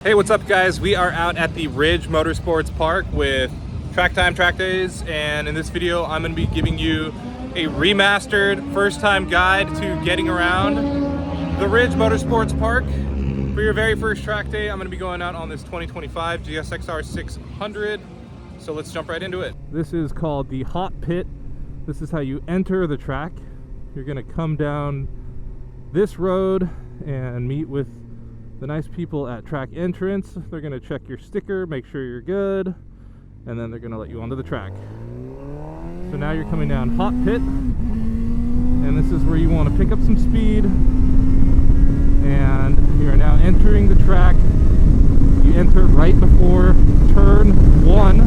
Hey, what's up guys? We are out at the Ridge Motorsports Park with Track Days, and in this video I'm going to be giving you a remastered first-time guide to getting around the Ridge Motorsports Park. For your very first track day, I'm going to be going out on this 2025 GSXR 600, so let's jump right into it. This is called the Hot Pit. This is how you enter the track. You're going to come down this road and meet with the nice people at track entrance. They're going to check your sticker, make sure you're good, and then they're going to let you onto the track. So now you're coming down Hot Pit, and this is where you want to pick up some speed, and you're now entering the track. You enter right before turn 1,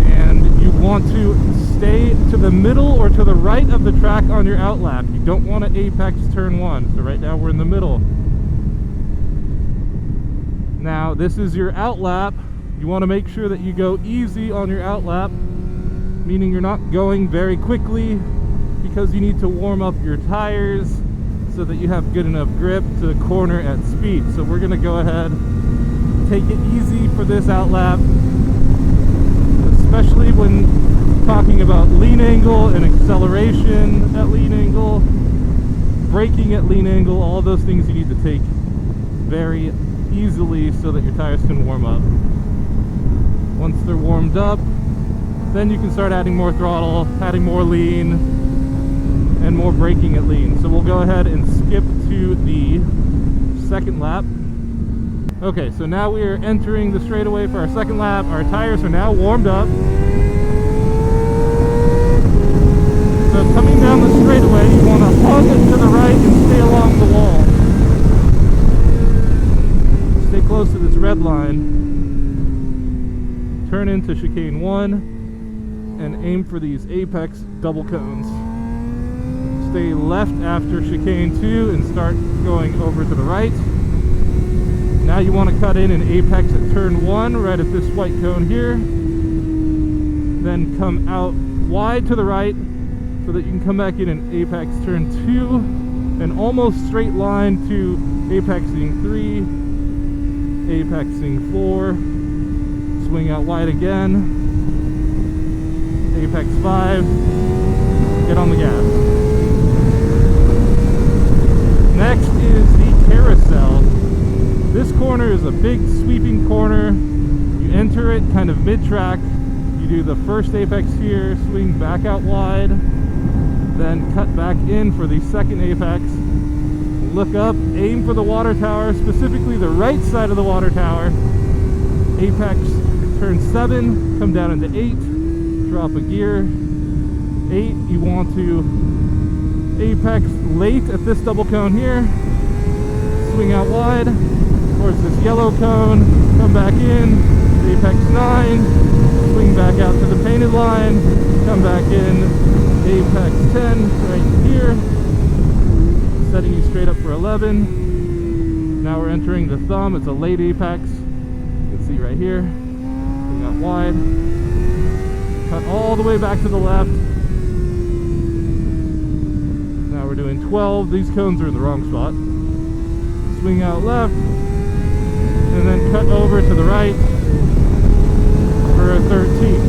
and you want to stay to the middle or to the right of the track on your outlap. You don't want to apex turn 1, so right now we're in the middle. Now this is your outlap. You want to make sure that you go easy on your outlap, meaning you're not going very quickly, because you need to warm up your tires so that you have good enough grip to corner at speed. So we're going to go ahead, take it easy for this outlap, especially when talking about lean angle and acceleration at lean angle, braking at lean angle. All those things you need to take very easily so that your tires can warm up. Once they're warmed up, then you can start adding more throttle, adding more lean, and more braking at lean. So we'll go ahead and skip to the second lap. Okay, so now we are entering the straightaway for our second lap. Our tires are now warmed up. So coming down the straightaway, you want to hug it to the right and stay along the wall. Stay close to this red line, turn into chicane 1, and aim for these apex double cones. Stay left after chicane 2 and start going over to the right. Now you want to cut in an apex at turn 1 right at this white cone here, then come out wide to the right so that you can come back in an apex turn 2 and almost straight line to apexing 3, apexing 4, swing out wide again, apex 5, get on the gas. Next is the carousel. This corner is a big sweeping corner. You enter it kind of mid-track. You do the first apex here, swing back out wide, then cut back in for the second apex. Look up, aim for the water tower, specifically the right side of the water tower. Apex turn 7, come down into 8, drop a gear. 8, you want to apex late at this double cone here, swing out wide towards this yellow cone, come back in, apex 9, swing back out to the painted line, come back in, apex 10 right here, setting you straight up for 11. Now we're entering the thumb. It's a late apex. You can see right here. Swing out wide. Cut all the way back to the left. Now we're doing 12. These cones are in the wrong spot. Swing out left. And then cut over to the right for a 13.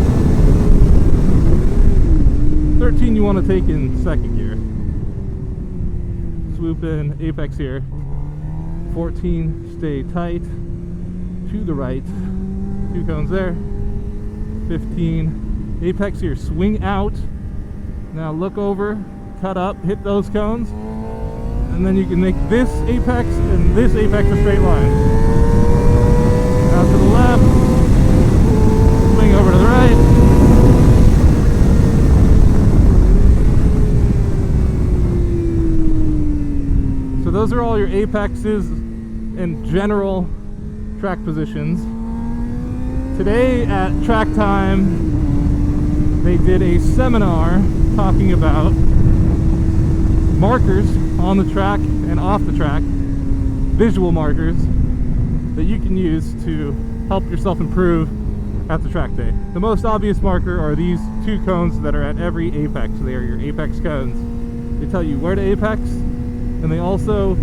13 you want to take in second gear. Swoop in, apex here. 14, stay tight to the right, 2 cones there. 15, apex here, swing out. Now look over, cut up, hit those cones, and then you can make this apex and this apex a straight line. Now to the left, swing over to the right. Those are all your apexes and general track positions. Today at Track Time, they did a seminar talking about markers on the track and off the track, visual markers that you can use to help yourself improve at the track day. The most obvious marker are these 2 cones that are at every apex. They are your apex cones. They tell you where to apex, and they also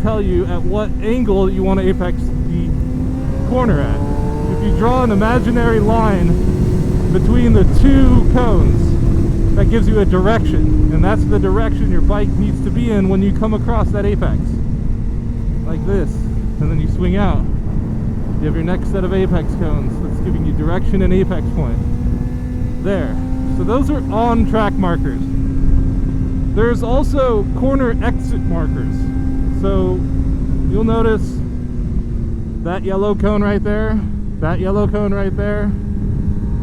tell you at what angle you want to apex the corner at. If you draw an imaginary line between the two cones, that gives you a direction, and that's the direction your bike needs to be in when you come across that apex. Like this, and then you swing out. You have your next set of apex cones that's giving you direction and apex point. There. So those are on-track markers. There's also corner exit markers. So you'll notice that yellow cone right there, that yellow cone right there,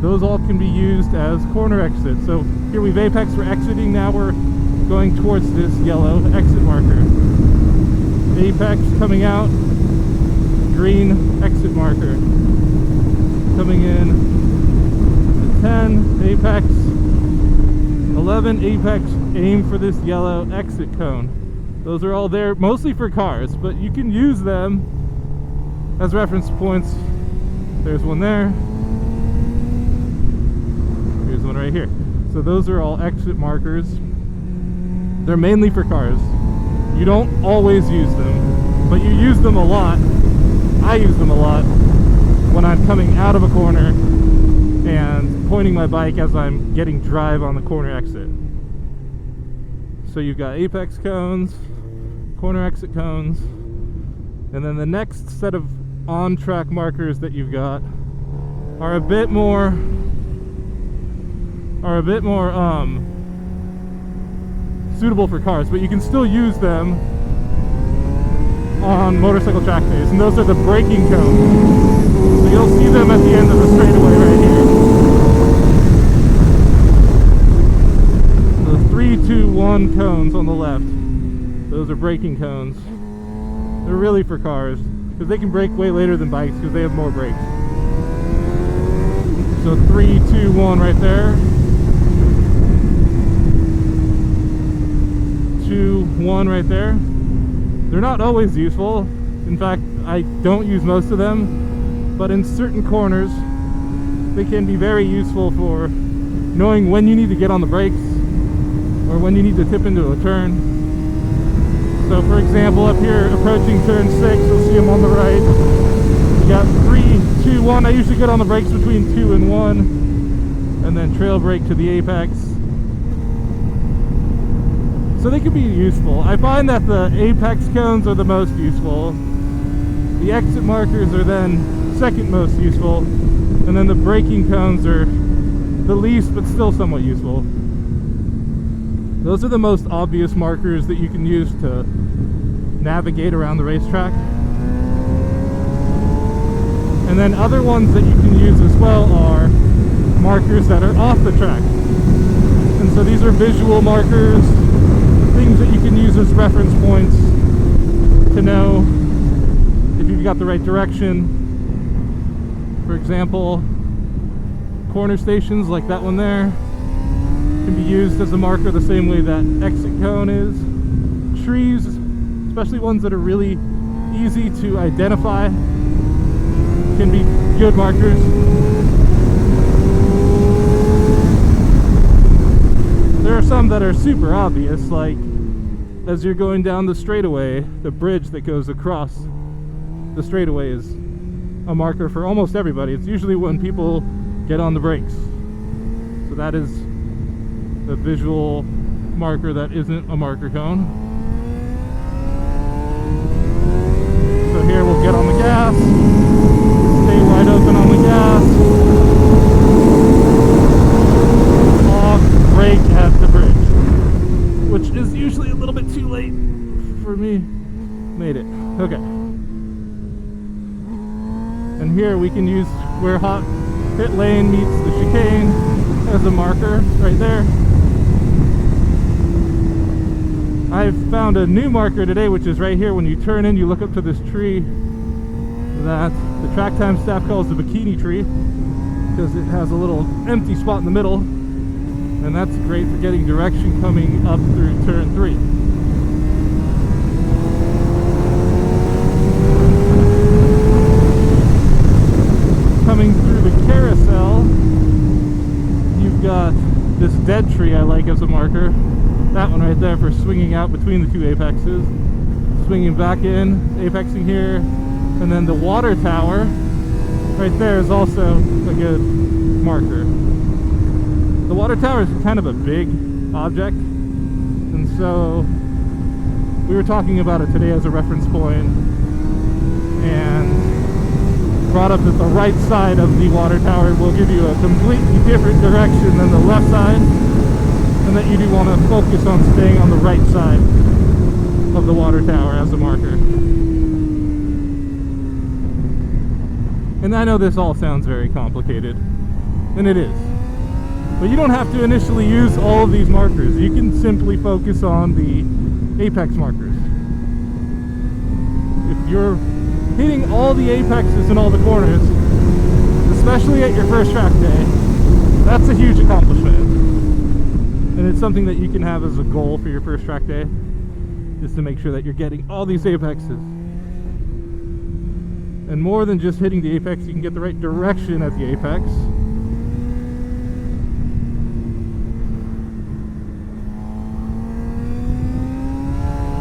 those all can be used as corner exits. So here we've apex, we're exiting, now we're going towards this yellow exit marker. Apex coming out, green exit marker. Coming in to 10, apex, 11, apex, aim for this yellow exit cone. Those are all there mostly for cars, but you can use them as reference points. There's one there. Here's one right here. So those are all exit markers. They're mainly for cars. You don't always use them, but you use them a lot. I use them a lot when I'm coming out of a corner and pointing my bike as I'm getting drive on the corner exit. So you've got apex cones, corner exit cones, and then the next set of on-track markers that you've got are a bit more suitable for cars, but you can still use them on motorcycle track days, and those are the braking cones. So you'll see them at the end of the straightaway right here. The 3, 2, 1 cones on the left, those are braking cones. They're really for cars because they can brake way later than bikes because they have more brakes. So 3, 2, 1 right there. 2, 1 right there. They're not always useful. In fact, I don't use most of them, but in certain corners they can be very useful for knowing when you need to get on the brakes or when you need to tip into a turn. So for example, up here approaching turn 6, you'll see them on the right. You got 3, 2, 1. I usually get on the brakes between 2 and 1 and then trail brake to the apex. So they can be useful. I find that the apex cones are the most useful. The exit markers are then second most useful. And then the braking cones are the least, but still somewhat useful. Those are the most obvious markers that you can use to navigate around the racetrack. And then other ones that you can use as well are markers that are off the track. And so these are visual markers, things that you can use as reference points to know if you've got the right direction. For example, corner stations like that one there can be used as a marker the same way that exit cone is. Trees, especially ones that are really easy to identify, can be good markers. There are some that are super obvious, like as you're going down the straightaway, the bridge that goes across the straightaway is a marker for almost everybody. It's usually when people get on the brakes. So that is a visual marker that isn't a marker cone. So here we'll get on the gas, stay wide open on the gas, off, brake at the bridge, which is usually a little bit too late for me. Made it. Okay. And here we can use where hot pit lane meets the chicane as a marker right there. I've found a new marker today, which is right here. When you turn in, you look up to this tree that the track time staff calls the bikini tree because it has a little empty spot in the middle, and that's great for getting direction coming up through turn 3. Coming through the carousel, you've got this dead tree I like as a marker. That one right there for swinging out between the two apexes. Swinging back in, apexing here. And then the water tower right there is also a good marker. The water tower is kind of a big object, and so we were talking about it today as a reference point, and brought up that the right side of the water tower will give you a completely different direction than the left side, and that you do want to focus on staying on the right side of the water tower as a marker. And I know this all sounds very complicated, and it is. But you don't have to initially use all of these markers. You can simply focus on the apex markers. If you're hitting all the apexes in all the corners, especially at your first track day, that's a huge accomplishment. And it's something that you can have as a goal for your first track day, is to make sure that you're getting all these apexes. And more than just hitting the apex, you can get the right direction at the apex.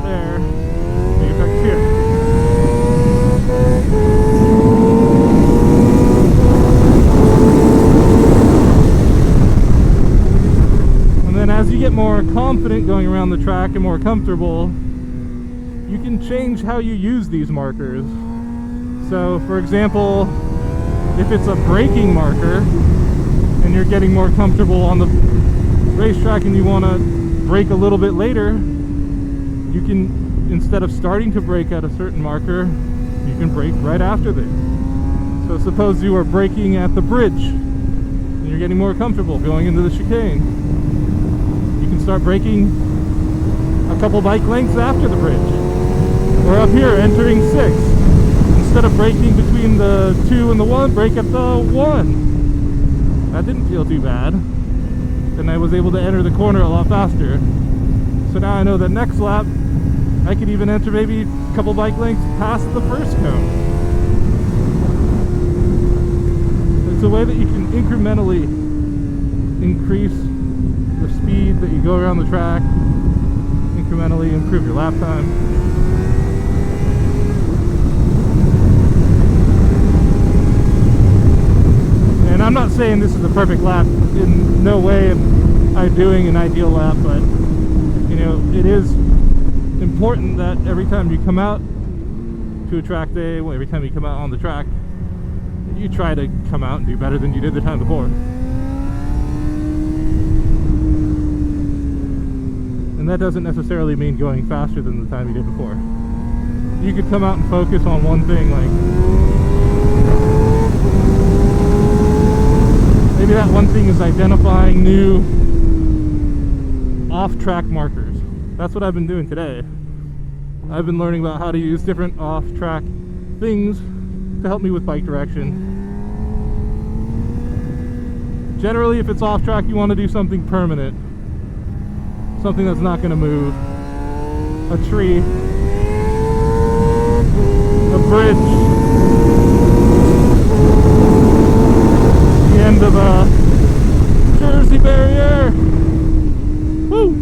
There, the apex here. And then as you get more confident going around the track and more comfortable, you can change how you use these markers. So, for example, if it's a braking marker and you're getting more comfortable on the racetrack and you want to brake a little bit later, you can, instead of starting to brake at a certain marker, you can brake right after this. So suppose you are braking at the bridge and you're getting more comfortable going into the chicane. You can start braking a couple bike lengths after the bridge. Or up here, entering 6. Instead of braking between the 2 and the 1, brake at the 1. That didn't feel too bad. And I was able to enter the corner a lot faster. So now I know that next lap, I could even enter maybe a couple bike lengths past the first cone. It's a way that you can incrementally increase the speed that you go around the track, incrementally improve your lap time. And I'm not saying this is a perfect lap. In no way am I doing an ideal lap, but you know, it is important that every time you come out to a track day, every time you come out on the track, you try to come out and do better than you did the time before. And that doesn't necessarily mean going faster than the time you did before. You could come out and focus on one thing, like maybe that one thing is identifying new off-track markers. That's what I've been doing today. I've been learning about how to use different off-track things to help me with bike direction. Generally, if it's off-track, you want to do something permanent. Something that's not going to move. A tree. A bridge. The end of a Jersey barrier. Woo!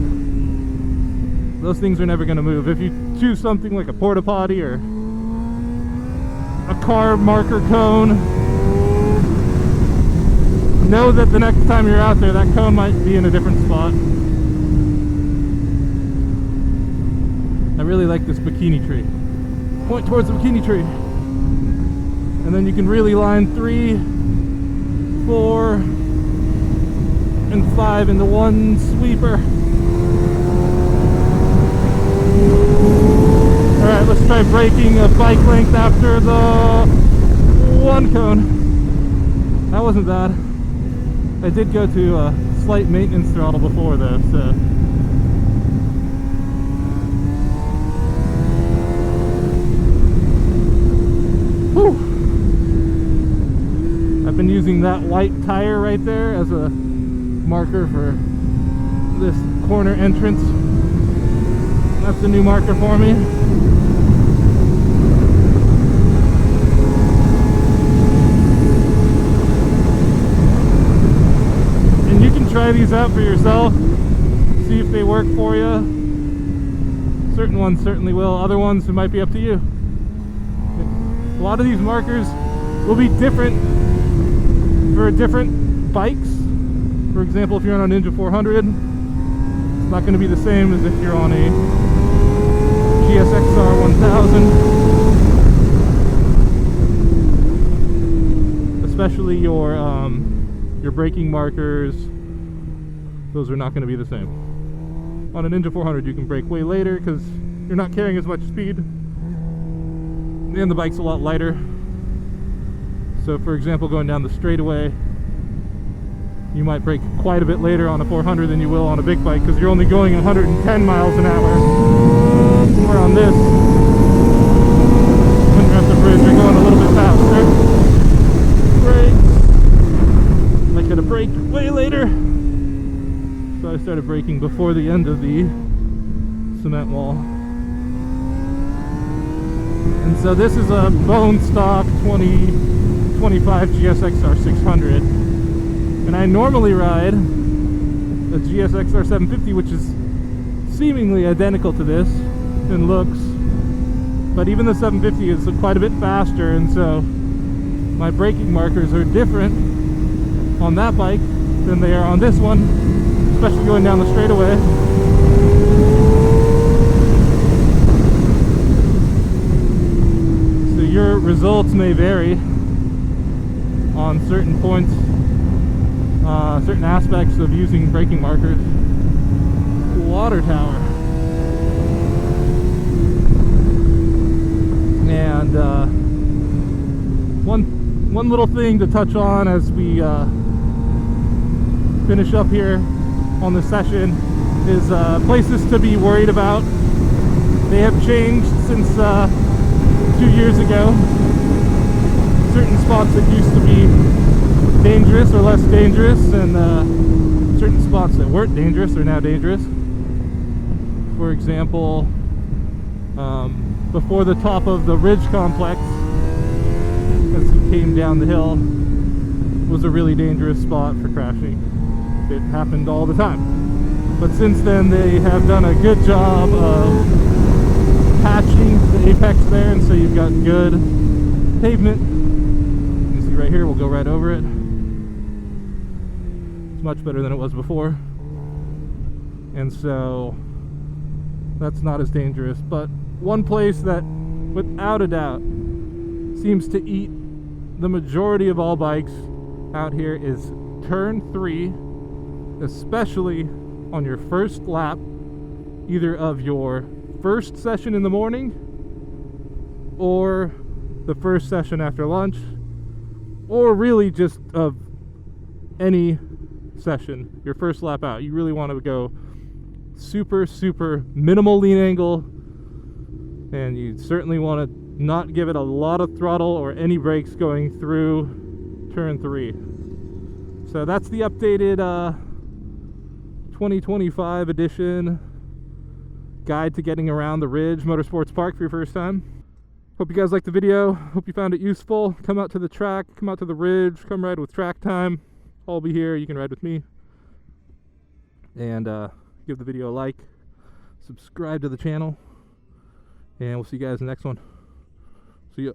Those things are never going to move. If you choose something like a porta potty or a car marker cone, know that the next time you're out there, that cone might be in a different spot. I really like this bikini tree. Point towards the bikini tree. And then you can really line 3, 4, and 5 into one sweeper. Alright, let's try braking a bike length after the 1 cone. That wasn't bad. I did go to a slight maintenance throttle before though, so whew. I've been using that white tire right there as a marker for this corner entrance. That's the new marker for me. And you can try these out for yourself, see if they work for you. Certain ones certainly will, other ones it might be up to you. A lot of these markers will be different for different bikes. For example, if you're on a Ninja 400, it's not going to be the same as if you're on a GSXR 1000. Especially your braking markers, those are not going to be the same. On a Ninja 400 you can brake way later because you're not carrying as much speed, and the bike's a lot lighter. So for example, going down the straightaway, you might brake quite a bit later on a 400 than you will on a big bike because you're only going 110 miles an hour. Where on this, when you're at the bridge, you're going a little bit faster. Brakes. I could have braked way later. So I started braking before the end of the cement wall. And so this is a bone stock 2025 GSXR 600. And I normally ride a GSXR 750, which is seemingly identical to this in looks. But even the 750 is quite a bit faster, and so my braking markers are different on that bike than they are on this one, especially going down the straightaway. So your results may vary on certain points, certain aspects of using braking markers. Water tower. And one little thing to touch on as we finish up here on this session is places to be worried about. They have changed since 2 years ago. Certain spots that used to be dangerous or less dangerous, and certain spots that weren't dangerous are now dangerous. For example, before the top of the Ridge complex, as you came down the hill, was a really dangerous spot for crashing. It happened all the time. But since then they have done a good job of patching the apex there, and so you've got good pavement. You can see right here, we'll go right over it. It's much better than it was before. And so that's not as dangerous. But one place that without a doubt seems to eat the majority of all bikes out here is turn 3, especially on your first lap, either of your first session in the morning or the first session after lunch, or really just of any session, your first lap out. You really want to go super minimal lean angle, and you certainly want to not give it a lot of throttle or any brakes going through turn 3. So that's the updated 2025 edition guide to getting around the Ridge Motorsports Park for your first time. Hope you guys liked the video. Hope you found it useful. Come out to the track, come out to the Ridge, come ride with Track Time. I'll be here. You can ride with me. And give the video a like, subscribe to the channel, and we'll see you guys in the next one. See ya.